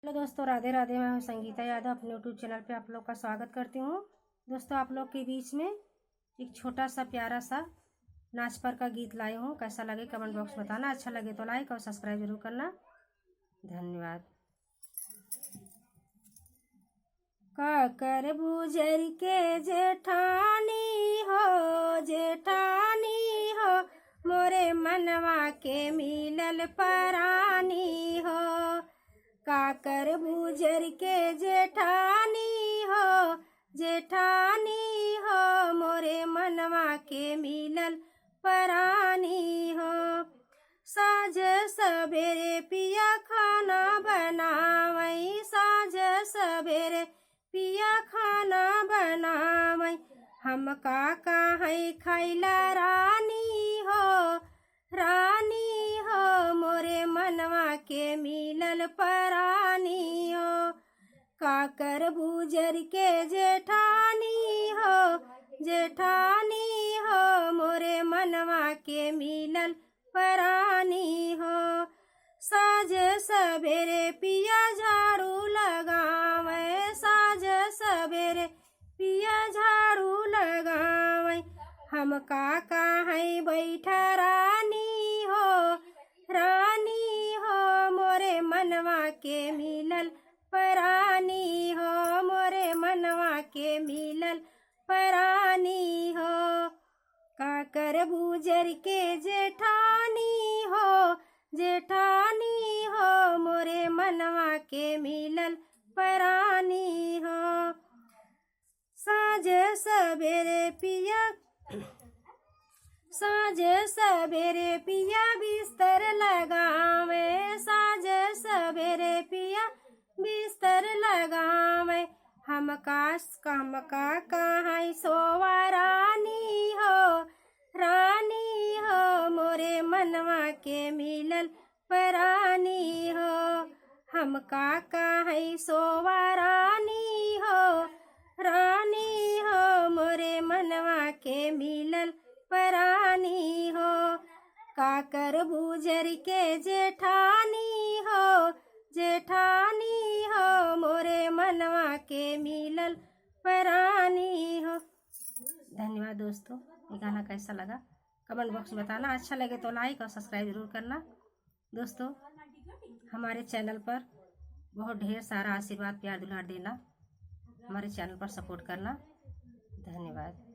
Hello दोस्तों, राधे राधे। मैं हूं संगीता यादव, अपने यूट्यूब चैनल पे आप लोग का स्वागत करती हूं। दोस्तों, आप लोग के बीच में एक छोटा सा प्यारा सा नाच पर का गीत लाई हूं। कैसा लगे कमेंट बॉक्स बताना। अच्छा लगे तो लाइक और सब्सक्राइब जरूर करना। धन्यवाद। काकर बुझर के जेठानी हो मोरे मनवा के मिलल परानी हो। काकर बुझर के जेठानी हो मोरे मनवा के मिलल परानी हो। साँझ सवेरे पिया खाना बनावई, साँझ सवेरे पिया खाना बनावई। हम का काहे खैला रानी हो मोरे मनवा के मिलल परानी हो। काकर बुझर के जेठानी हो मोरे मनवा के मिलल परानी हो। साँझ सवेरे पिया झाड़ू लगावे, साँझ सवेरे पिया झाड़ू लगावे। हम का काहे बैठा रानी हो मोरे मनवा के मिलल परानी हो, मोरे मनवा के मिलल परानी हो। काकर बुझर के जेठानी हो मोरे मनवा के मिलल परानी हो। साँझ सवेरे पिया बिस्तर लगावे, साँझ सवेरे पिया बिस्तर लगावे। हम का कहाँ सोवा रानी हो मोरे मनवा के मिलल परानी हो। हम का कहाँ सोवा रानी हो मोरे मनवा के मिलल परानी हो। काकर बुझर के जेठानी हो मोरे मनवा के मिलल परानी हो। धन्यवाद दोस्तों। ये गाना कैसा लगा कमेंट बॉक्स में बताना। अच्छा लगे तो लाइक और सब्सक्राइब जरूर करना। दोस्तों, हमारे चैनल पर बहुत ढेर सारा आशीर्वाद प्यार दुलार देना। हमारे चैनल पर सपोर्ट करना। धन्यवाद।